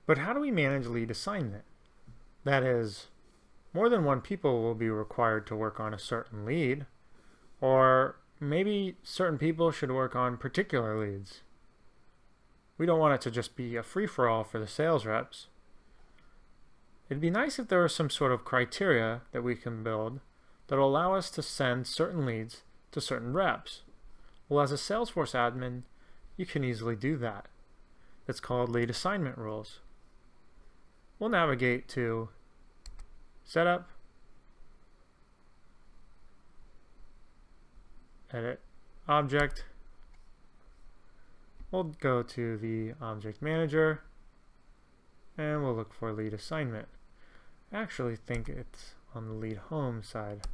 But how do we manage lead assignment? That is, more than one people will be required to work on a certain lead, or maybe certain people should work on particular leads. We don't want it to just be a free-for-all for the sales reps. It'd be nice if there was some sort of criteria that we can build that will allow us to send certain leads to certain reps. Well, as a Salesforce admin, you can easily do that. It's called lead assignment rules. We'll navigate to Setup, Edit Object. We'll go to the Object Manager, and we'll look for lead assignment. I actually think it's on the lead home side.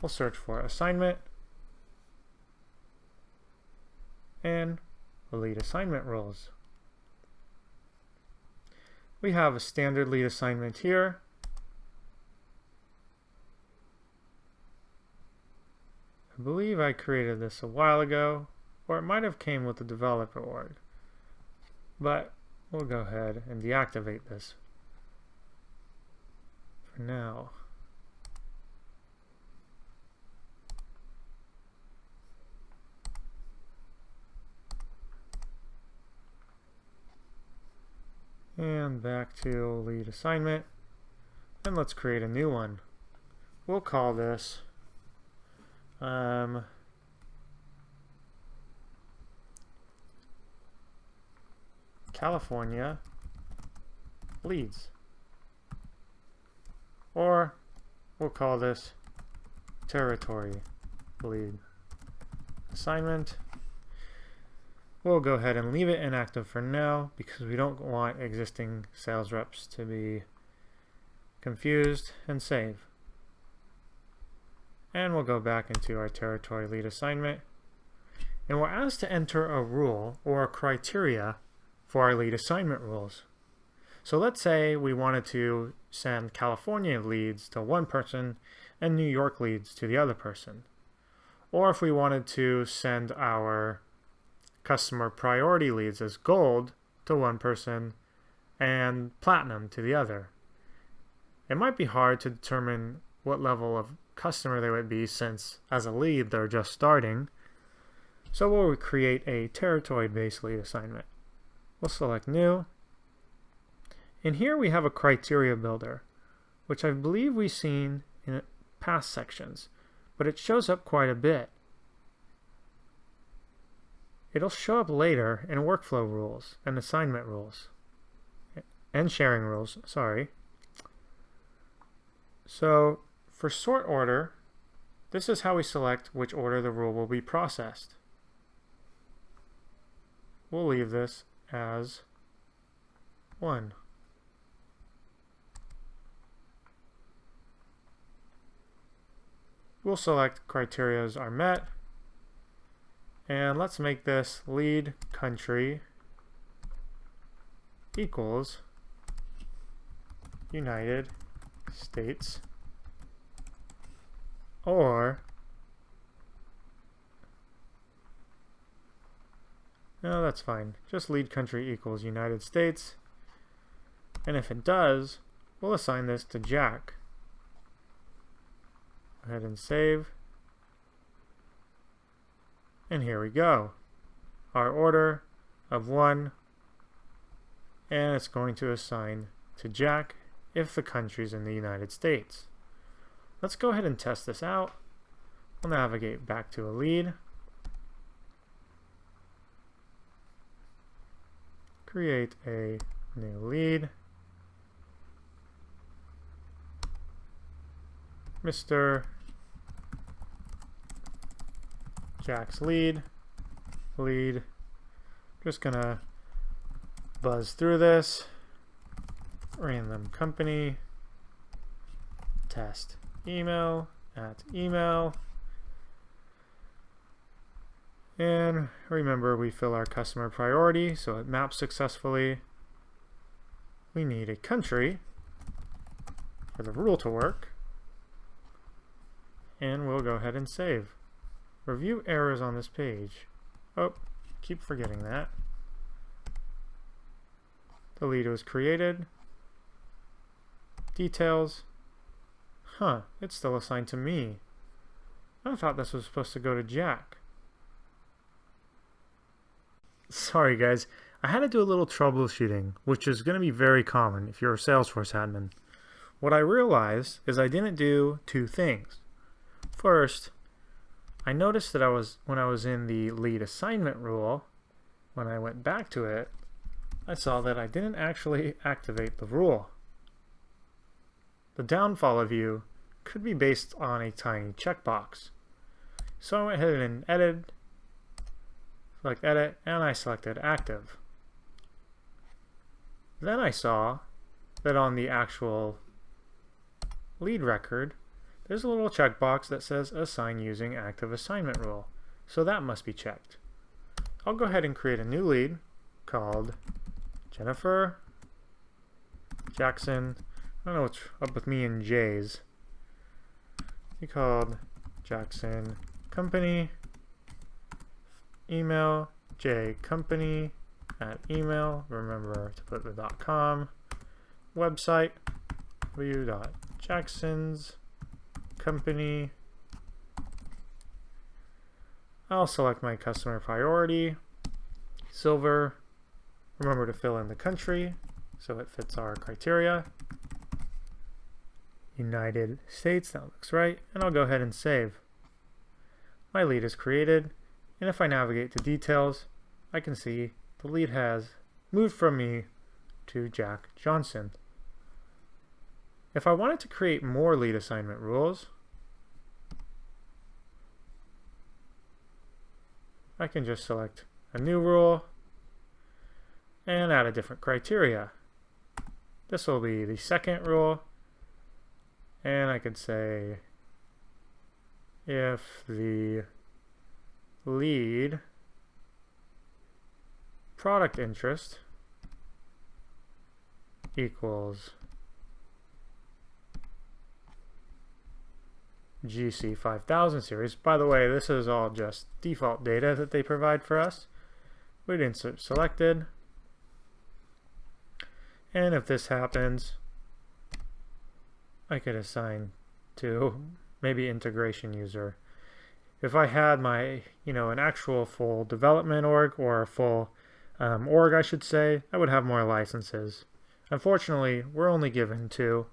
We'll search for assignment and the lead assignment rules. We have a standard lead assignment here. I believe I created this a while ago, or it might have came with the developer org. But we'll go ahead and deactivate this for now. And back to lead assignment, and let's create a new one. We'll call this California leads, or we'll call this territory lead assignment. We'll go ahead and leave it inactive for now because we don't want existing sales reps to be confused, and save. And we'll go back into our territory lead assignment, and we're asked to enter a rule or a criteria for our lead assignment rules. So let's say we wanted to send California leads to one person and New York leads to the other person. Or if we wanted to send our customer priority leads as gold to one person and platinum to the other. It might be hard to determine what level of customer they would be, since as a lead they're just starting. So we'll create a territory-based lead assignment. We'll select new, and here we have a criteria builder, which I believe we've seen in past sections, but it shows up quite a bit. It'll show up later in workflow rules and assignment rules and sharing rules, sorry. So for sort order, this is how we select which order the rule will be processed. We'll leave this as 1. We'll select criteria are met, and let's make this lead country equals United States, or no, that's fine. Just lead country equals United States. And if it does, we'll assign this to Jack. Go ahead and save. And here we go. Our order of 1. And it's going to assign to Jack if the country's in the United States. Let's go ahead and test this out. We'll navigate back to a lead. Create a new lead. Mr. Jack's lead. Just gonna buzz through this. Random company. Test email at email. And remember, we fill our customer priority so it maps successfully. We need a country for the rule to work. And we'll go ahead and save. Review errors on this page. Oh, keep forgetting that. The lead was created. Details. Huh, it's still assigned to me. I thought this was supposed to go to Jack. Sorry guys, I had to do a little troubleshooting, which is going to be very common if you're a Salesforce admin. What I realized is I didn't do two things. First, I noticed that when I was in the lead assignment rule, when I went back to it, I saw that I didn't actually activate the rule. The downfall of you could be based on a tiny checkbox. So I went ahead and select edit, and I selected active. Then I saw that on the actual lead record, there's a little checkbox that says assign using active assignment rule. So that must be checked. I'll go ahead and create a new lead called Jennifer Jackson. I don't know what's up with me and J's. He called Jackson Company. Email jcompany@email. Remember to put the .com. Website w.jacksonscompany. I'll select my customer priority, silver. Remember to fill in the country so it fits our criteria. United States, that looks right, and I'll go ahead and save. My lead is created, and if I navigate to details, I can see the lead has moved from me to Jack Johnson. If I wanted to create more lead assignment rules, I can just select a new rule and add a different criteria. This will be the second rule, and I could say if the lead product interest equals GC 5000 series. By the way, this is all just default data that they provide for us. We'd insert selected. And if this happens, I could assign to maybe integration user. If I had my, an actual full development org, or a full org, I should say, I would have more licenses. Unfortunately, we're only given 2.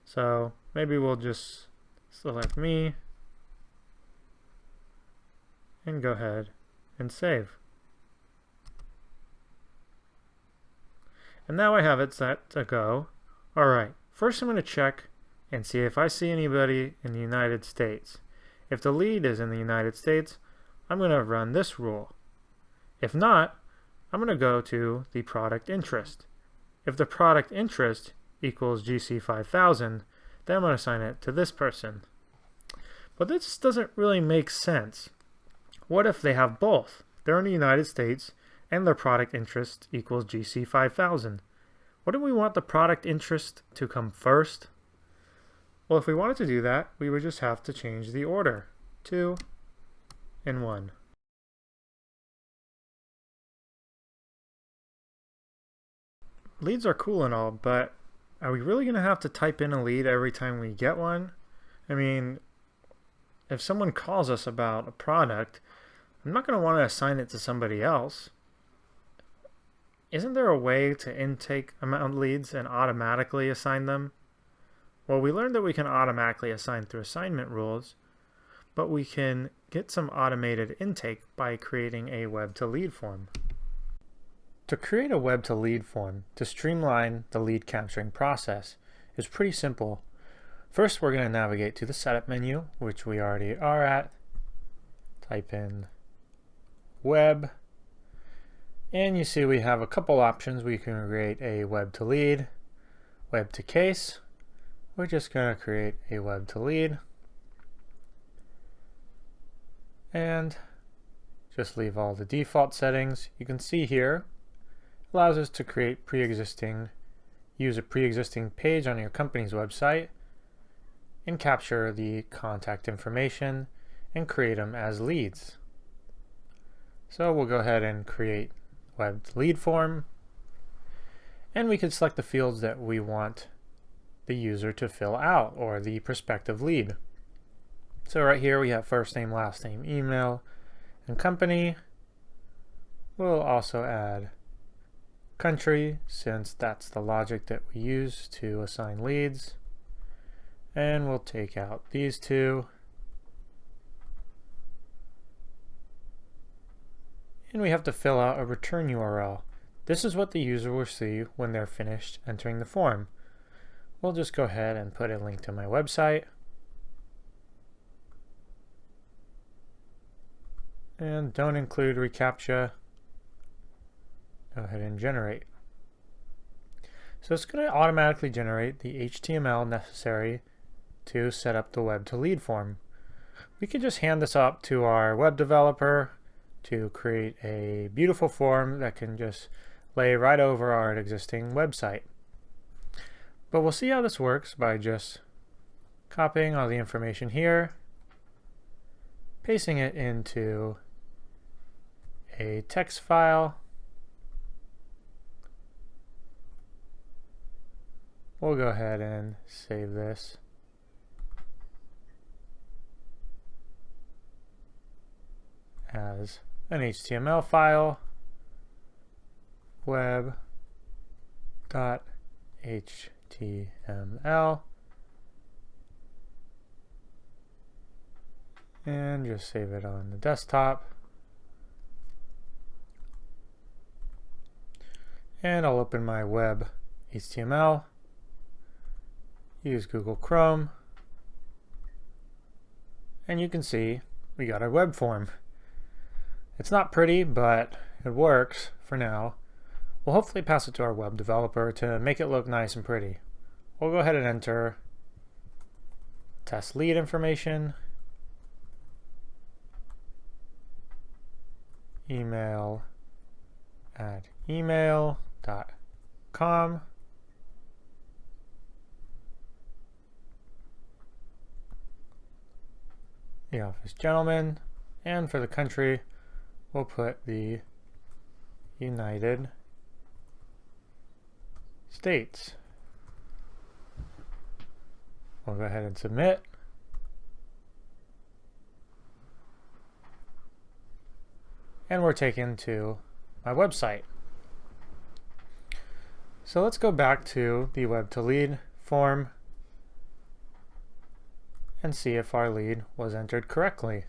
So maybe we'll just select me and go ahead and save. And now I have it set to go. Alright, first I'm going to check and see if I see anybody in the United States. If the lead is in the United States, I'm going to run this rule. If not, I'm going to go to the product interest. If the product interest equals GC 5000, then I'm going to assign it to this person. But this doesn't really make sense. What if they have both? They're in the United States and their product interest equals GC 5000. Wouldn't we want the product interest to come first? Well, if we wanted to do that, we would just have to change the order. 2 and 1. Leads are cool and all, but are we really going to have to type in a lead every time we get one? I mean, if someone calls us about a product, I'm not going to want to assign it to somebody else. Isn't there a way to intake amount leads and automatically assign them? Well, we learned that we can automatically assign through assignment rules, but we can get some automated intake by creating a web to lead form. To create a web to lead form to streamline the lead capturing process is pretty simple. First, we're going to navigate to the setup menu, which we already are at. Type in web, and you see we have a couple options. We can create a web to lead, web to case. We're just going to create a web to lead and just leave all the default settings. You can see here allows us to create use a pre-existing page on your company's website and capture the contact information and create them as leads. So we'll go ahead and create web to lead form, And we could select the fields that we want the user to fill out, or the prospective lead. So right here we have first name, last name, email, and company. We'll also add country, since that's the logic that we use to assign leads. And we'll take out these two. And we have to fill out a return URL. This is what the user will see when they're finished entering the form. We'll just go ahead and put a link to my website. And don't include reCAPTCHA. Go ahead and generate. So it's going to automatically generate the HTML necessary to set up the web to lead form. We could just hand this up to our web developer to create a beautiful form that can just lay right over our existing website. But we'll see how this works by just copying all the information here, pasting it into a text file. We'll go ahead and save this. As an HTML file, web.html, and just save it on the desktop. And I'll open my web HTML, use Google Chrome, and you can see we got our web form. It's not pretty, but it works for now. We'll hopefully pass it to our web developer to make it look nice and pretty. We'll go ahead and enter test lead information, email at email.com, the office gentleman, and for the country, we'll put the United States. We'll go ahead and submit. And we're taken to my website. So let's go back to the web to lead form and see if our lead was entered correctly.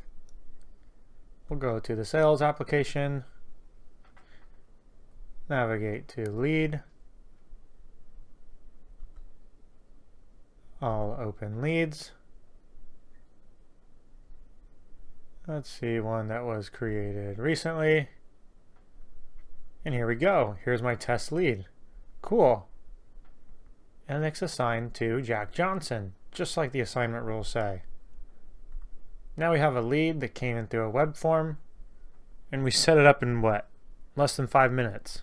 We'll go to the sales application, navigate to lead. I'll open leads. Let's see one that was created recently. And here we go. Here's my test lead. Cool. And it's assigned to Jack Johnson, just like the assignment rules say. Now we have a lead that came in through a web form, and we set it up in what? Less than 5 minutes.